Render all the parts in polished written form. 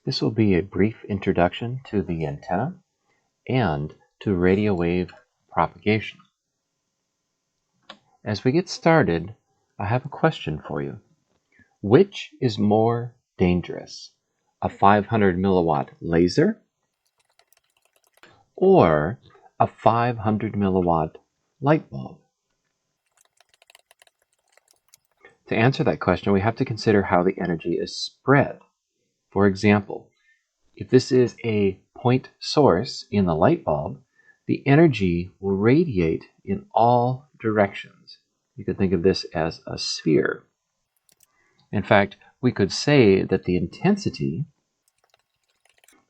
This will be a brief introduction to the antenna and to radio wave propagation. As we get started, I have a question for you. Which is more dangerous, a 500 milliwatt laser or a 500 milliwatt light bulb? To answer that question, we have to consider how the energy is spread. For example, if this is a point source in the light bulb, the energy will radiate in all directions. You could think of this as a sphere. In fact, we could say that the intensity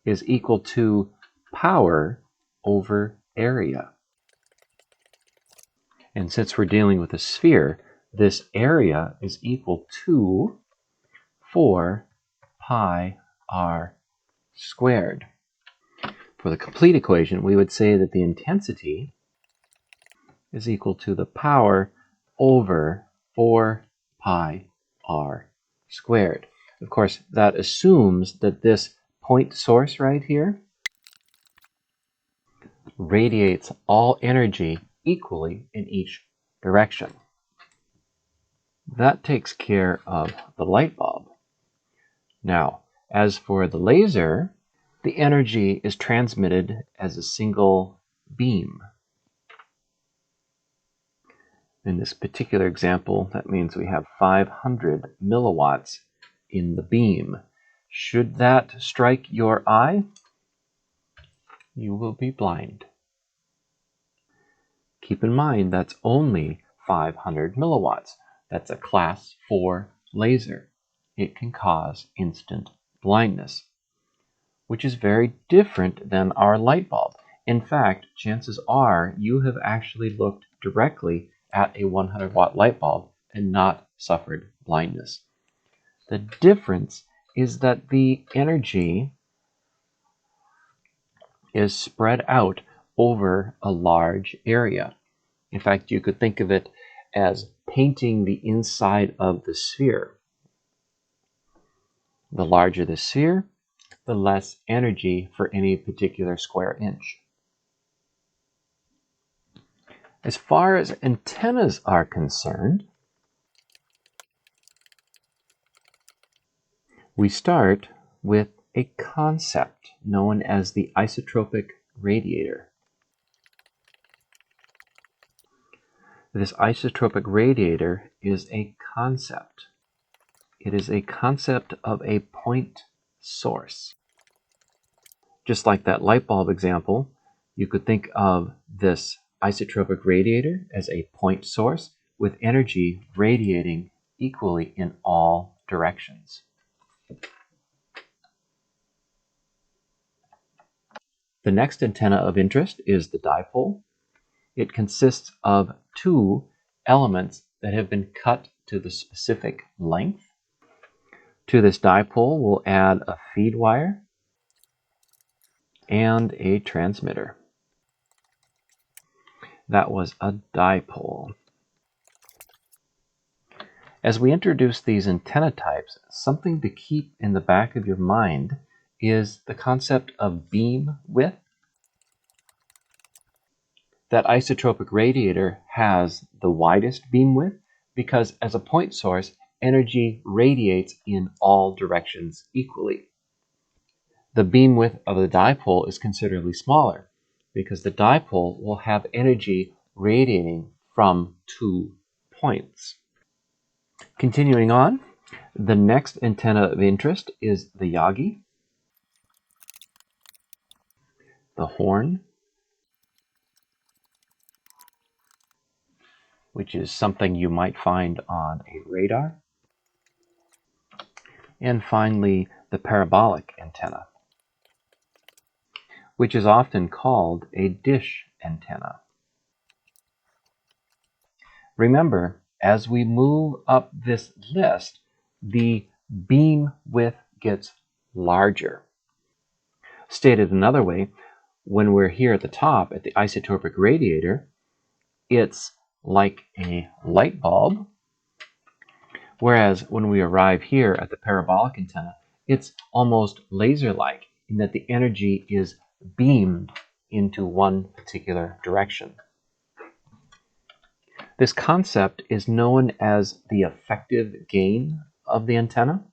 is equal to power over area. And since we're dealing with a sphere, this area is equal to 4 pi r squared. For the complete equation, we would say that the intensity is equal to the power over 4 pi r squared. Of course, that assumes that this point source right here radiates all energy equally in each direction. That takes care of the light bulb. Now, as for the laser, the energy is transmitted as a single beam. In this particular example, that means we have 500 milliwatts in the beam. Should that strike your eye, you will be blind. Keep in mind that's only 500 milliwatts. That's a class 4 laser. It can cause instant blindness, which is very different than our light bulb. In fact, chances are you have actually looked directly at a 100 watt light bulb and not suffered blindness. The difference is that the energy is spread out over a large area. In fact, you could think of it as painting the inside of the sphere. The larger the sphere, the less energy for any particular square inch. As far as antennas are concerned, we start with a concept known as the isotropic radiator. This isotropic radiator is a concept. It is a concept of a point source. Just like that light bulb example, you could think of this isotropic radiator as a point source with energy radiating equally in all directions. The next antenna of interest is the dipole. It consists of two elements that have been cut to the specific length. To this dipole, we'll add a feed wire and a transmitter. That was a dipole. As we introduce these antenna types, something to keep in the back of your mind is the concept of beam width. That isotropic radiator has the widest beam width because as a point source, energy radiates in all directions equally. The beam width of the dipole is considerably smaller because the dipole will have energy radiating from 2 points. Continuing on, the next antenna of interest is the Yagi, the horn, which is something you might find on a radar, and finally the parabolic antenna, which is often called a dish antenna. Remember, as we move up this list, the beam width gets larger. Stated another way, when we're here at the top at the isotropic radiator, it's like a light bulb, whereas when we arrive here at the parabolic antenna, It's almost laser-like in that the energy is beamed into one particular direction. This concept is known as the effective gain of the antenna.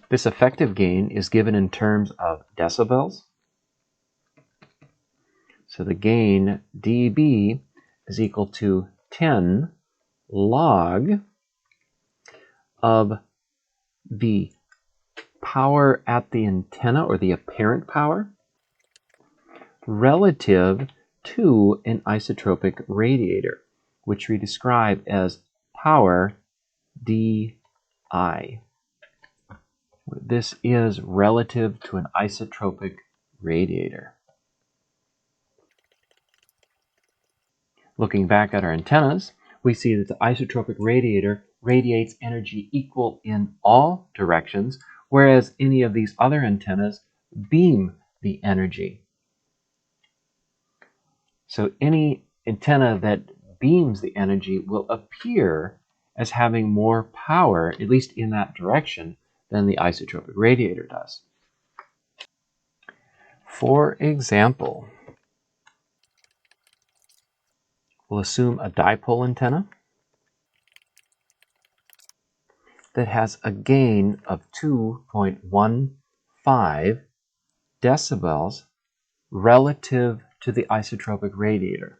This effective gain is given in terms of decibels. So the gain dB is equal to 10 log of the power at the antenna, or the apparent power, relative to an isotropic radiator, which we describe as power dI. This is relative to an isotropic radiator. Looking back at our antennas, we see that the isotropic radiator radiates energy equal in all directions, whereas any of these other antennas beam the energy. So any antenna that beams the energy will appear as having more power, at least in that direction, than the isotropic radiator does. For example, we'll assume a dipole antenna that has a gain of 2.15 decibels relative to the isotropic radiator.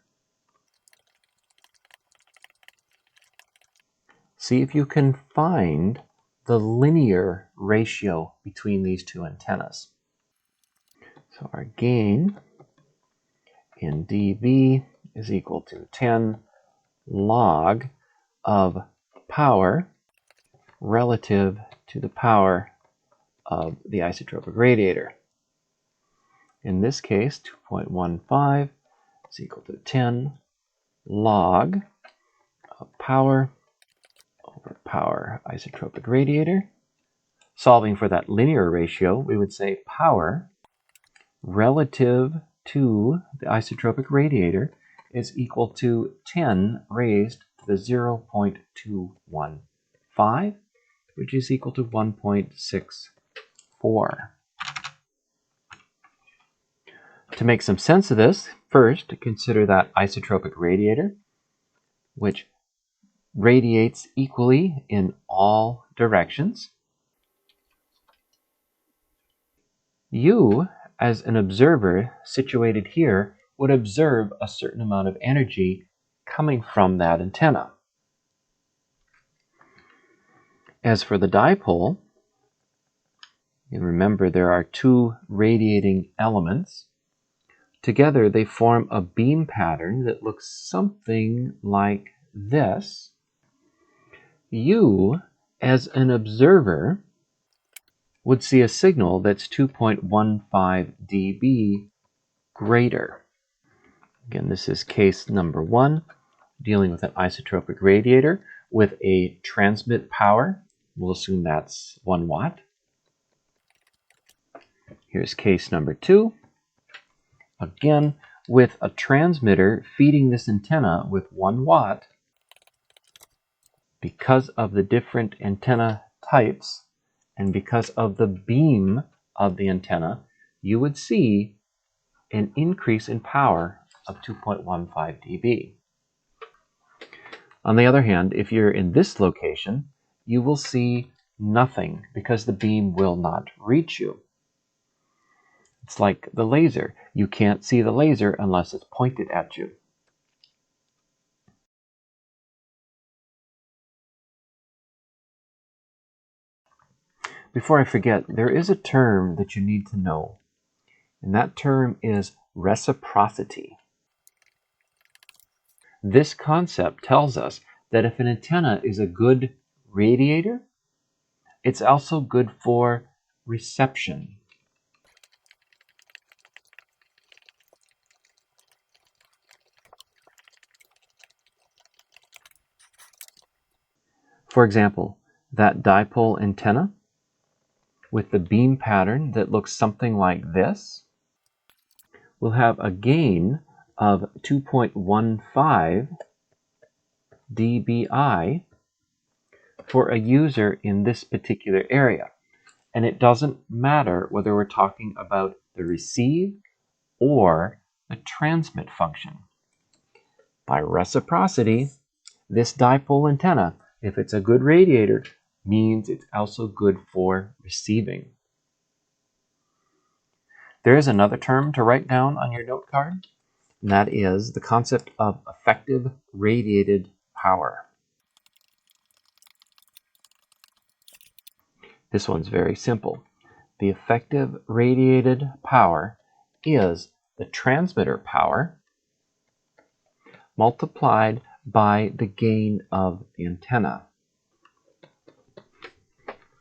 See if you can find the linear ratio between these two antennas. So our gain in dB is equal to 10 log of power relative to the power of the isotropic radiator. In this case, 2.15 is equal to 10 log of power over power isotropic radiator. Solving for that linear ratio, we would say power relative to the isotropic radiator is equal to 10 raised to the 0.215, which is equal to 1.64. To make some sense of this, first consider that isotropic radiator, which radiates equally in all directions. You, as an observer situated here, would observe a certain amount of energy coming from that antenna. As for the dipole, you remember there are two radiating elements. Together they form a beam pattern that looks something like this. You, as an observer, would see a signal that's 2.15 dB greater. Again, this is case number 1, dealing with an isotropic radiator with a transmit power. We'll assume that's 1 watt. Here's case number 2. Again, with a transmitter feeding this antenna with 1 watt. Because of the different antenna types and because of the beam of the antenna, you would see an increase in power of 2.15 dB. On the other hand, if you're in this location, you will see nothing because the beam will not reach you. It's like the laser. You can't see the laser unless it's pointed at you. Before I forget, there is a term that you need to know, and that term is reciprocity. This concept tells us that if an antenna is a good radiator, it's also good for reception. For example, that dipole antenna with the beam pattern that looks something like this will have a gain of 2.15 dBi for a user in this particular area. And it doesn't matter whether we're talking about the receive or the transmit function. By reciprocity, this dipole antenna, if it's a good radiator, means it's also good for receiving. There is another term to write down on your note card, and that is the concept of effective radiated power. This one's very simple. The effective radiated power is the transmitter power multiplied by the gain of the antenna.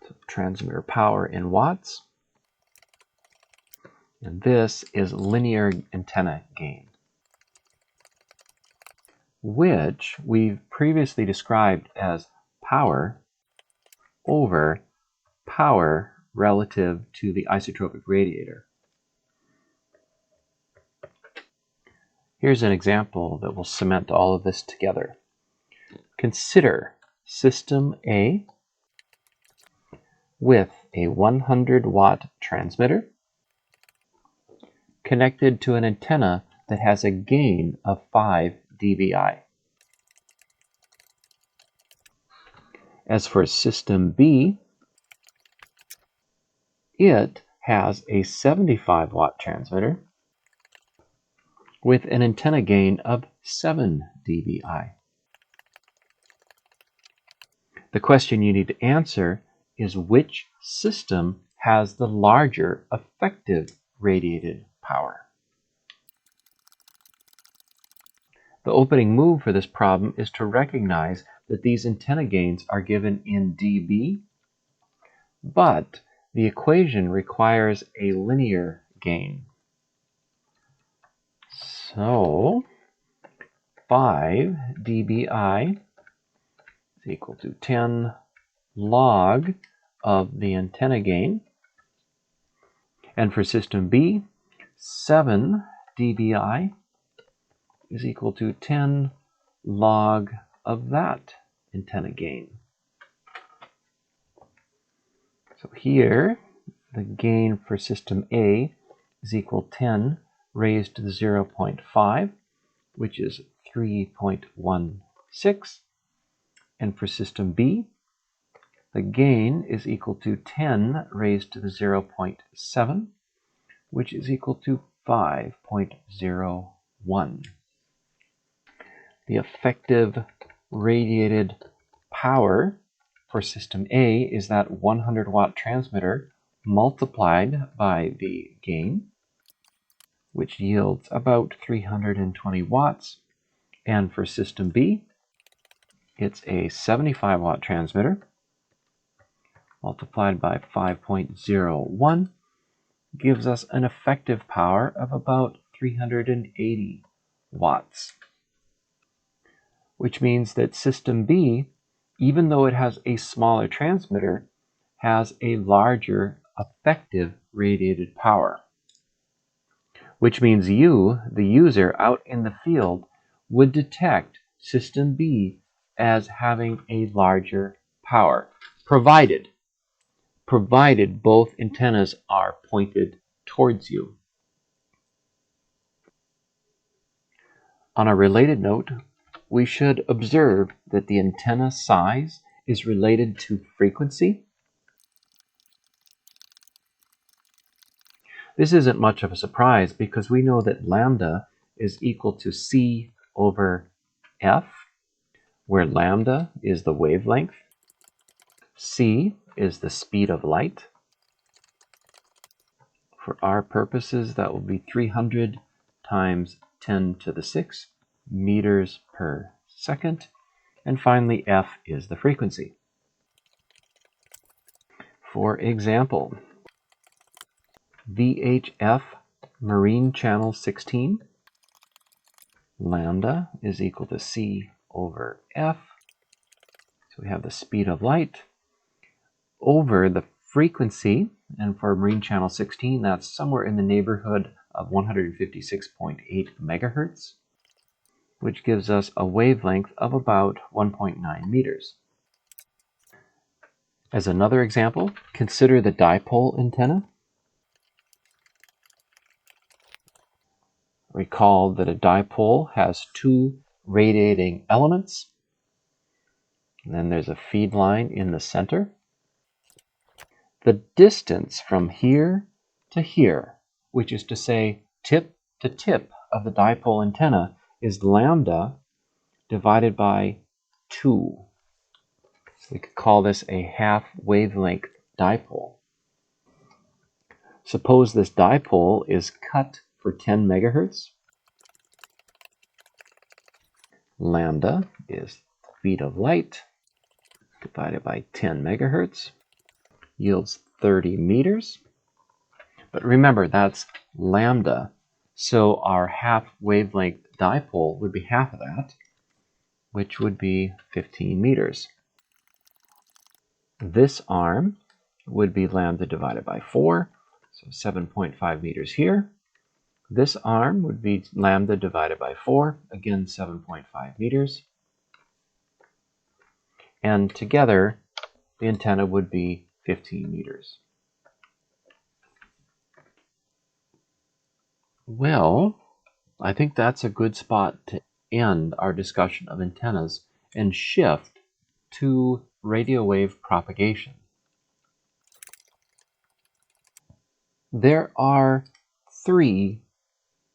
So transmitter power in watts, and this is linear antenna gain, which we've previously described as power over power relative to the isotropic radiator. Here's an example that will cement all of this together. Consider system A with a 100 watt transmitter connected to an antenna that has a gain of 5 dBi. As for system B, it has a 75 watt transmitter with an antenna gain of 7 dBi. The question you need to answer is which system has the larger effective radiated power. The opening move for this problem is to recognize that these antenna gains are given in dB, but the equation requires a linear gain. So 5 dBi is equal to 10 log of the antenna gain. And for system B, 7 dBi is equal to 10 log of that antenna gain. So here, the gain for system A is equal to 10 raised to the 0.5, which is 3.16. And for system B, the gain is equal to 10 raised to the 0.7, which is equal to 5.01. The effective radiated power for system A is that 100 watt transmitter multiplied by the gain, which yields about 320 watts. And for system B, it's a 75 watt transmitter multiplied by 5.01 gives us an effective power of about 380 watts. Which means that system B, even though it has a smaller transmitter, has a larger effective radiated power. Which means you, the user out in the field, would detect system B as having a larger power, provided both antennas are pointed towards you. On a related note, we should observe that the antenna size is related to frequency. This isn't much of a surprise because we know that lambda is equal to c over f, where lambda is the wavelength, c is the speed of light. For our purposes, that will be 300 times 10 to the 6 meters per second. And finally, f is the frequency. For example, VHF marine channel 16, lambda is equal to c over f. So we have the speed of light over the frequency, and for marine channel 16, that's somewhere in the neighborhood of 156.8 megahertz. which gives us a wavelength of about 1.9 meters. As another example, consider the dipole antenna. Recall that a dipole has two radiating elements, and then there's a feed line in the center. The distance from here to here, which is to say tip to tip of the dipole antenna, is lambda divided by 2. So we could call this a half wavelength dipole. Suppose this dipole is cut for 10 megahertz. Lambda is the speed of light divided by 10 megahertz yields 30 meters. But remember, that's lambda. So our half wavelength dipole would be half of that, which would be 15 meters. This arm would be lambda divided by 4, so 7.5 meters here. This arm would be lambda divided by 4, again 7.5 meters. And together, the antenna would be 15 meters. Well, I think that's a good spot to end our discussion of antennas and shift to radio wave propagation. There are 3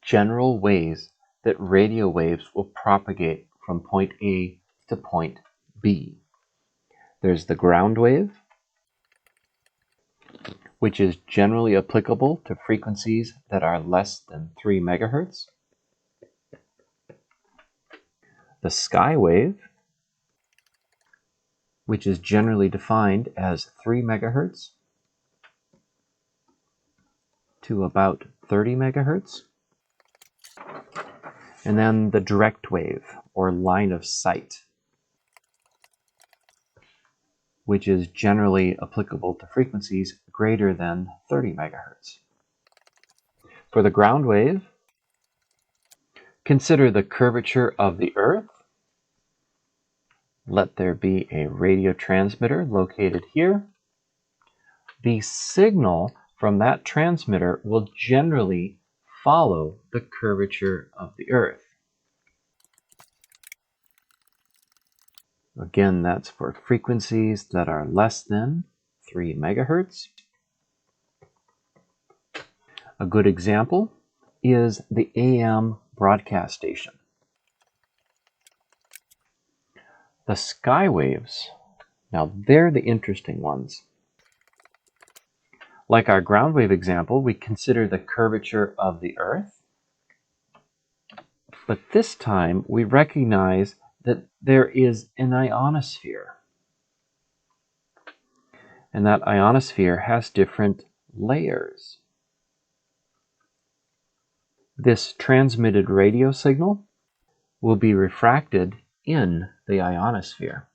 general ways that radio waves will propagate from point A to point B. There's the ground wave, which is generally applicable to frequencies that are less than 3 megahertz. The skywave, which is generally defined as 3 megahertz to about 30 megahertz. And then the direct wave, or line of sight, which is generally applicable to frequencies greater than 30 megahertz. For the ground wave, consider the curvature of the Earth. Let there be a radio transmitter located here. The signal from that transmitter will generally follow the curvature of the Earth. Again, that's for frequencies that are less than 3 megahertz. A good example is the AM broadcast station. The skywaves, now they're the interesting ones. Like our ground wave example, we consider the curvature of the Earth. But this time we recognize that there is an ionosphere. And that ionosphere has different layers. This transmitted radio signal will be refracted in the ionosphere.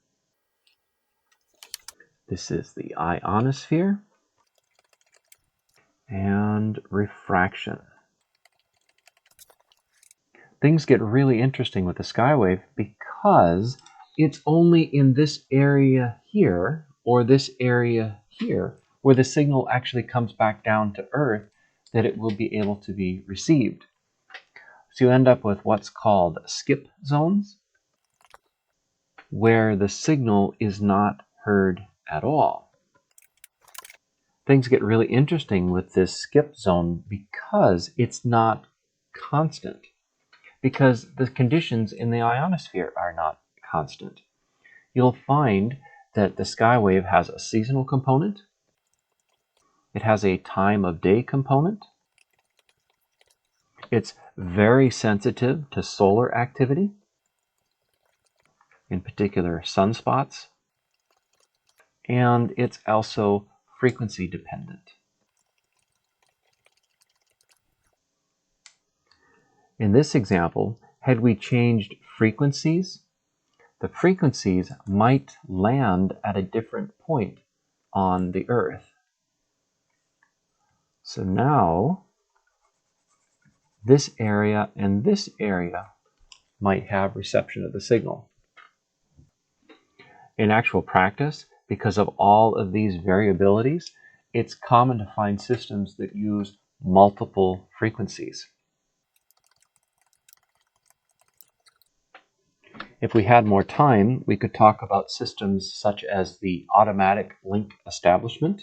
This is the ionosphere and refraction. Things get really interesting with the skywave because it's only in this area here or this area here where the signal actually comes back down to Earth that it will be able to be received. So you end up with what's called skip zones, where the signal is not heard at all. Things get really interesting with this skip zone because it's not constant, because the conditions in the ionosphere are not constant. You'll find that the skywave has a seasonal component, it has a time of day component, it's very sensitive to solar activity, in particular sunspots, and it's also frequency dependent. In this example, had we changed frequencies, the frequencies might land at a different point on the Earth. So now, this area and this area might have reception of the signal. In actual practice, because of all of these variabilities, it's common to find systems that use multiple frequencies. If we had more time, we could talk about systems such as the automatic link establishment,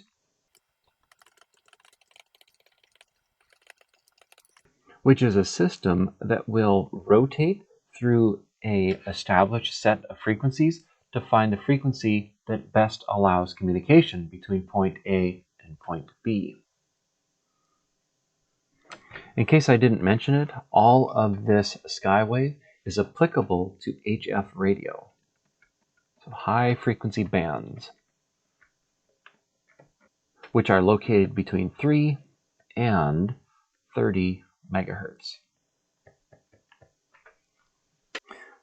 which is a system that will rotate through an established set of frequencies to find the frequency that best allows communication between point A and point B. In case I didn't mention it, all of this skywave is applicable to HF radio, so high frequency bands, which are located between 3 and 30 megahertz.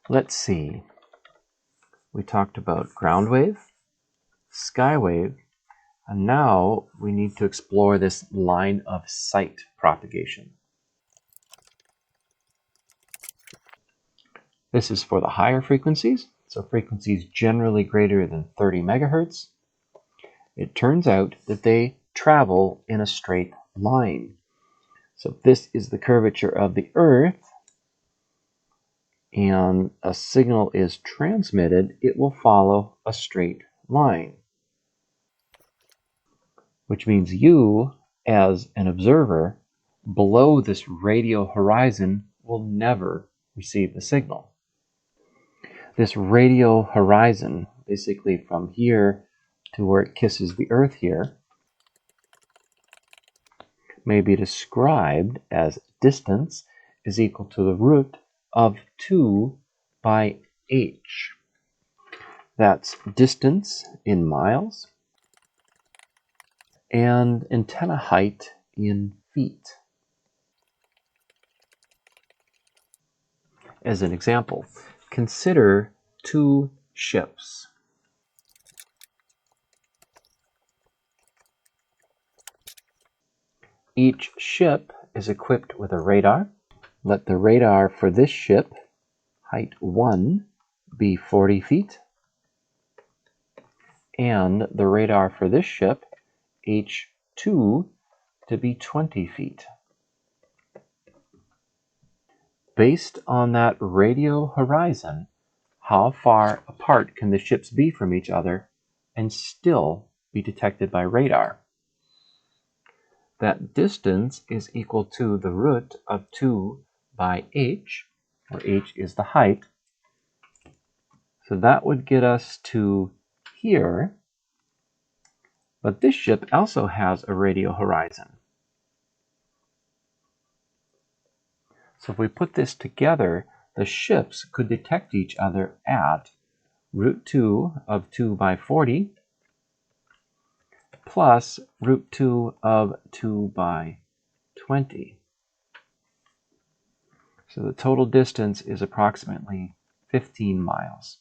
Let's see. We talked about ground wave, skywave, and now we need to explore this line of sight propagation. This is for the higher frequencies, so frequencies generally greater than 30 megahertz. It turns out that they travel in a straight line. So if this is the curvature of the Earth, and a signal is transmitted, it will follow a straight line. Which means you, as an observer, below this radio horizon will never receive the signal. This radio horizon, basically from here to where it kisses the Earth here, may be described as distance is equal to the root of 2 by h. That's distance in miles and antenna height in feet. As an example, consider 2 ships. Each ship is equipped with a radar. Let the radar for this ship, height 1, be 40 feet, and the radar for this ship, H2, to be 20 feet. Based on that radio horizon, how far apart can the ships be from each other and still be detected by radar? That distance is equal to the root of 2 by h, where h is the height. So that would get us to here, but this ship also has a radio horizon. So if we put this together, the ships could detect each other at root 2 of 2 by 40 plus root 2 of 2 by 20. So the total distance is approximately 15 miles.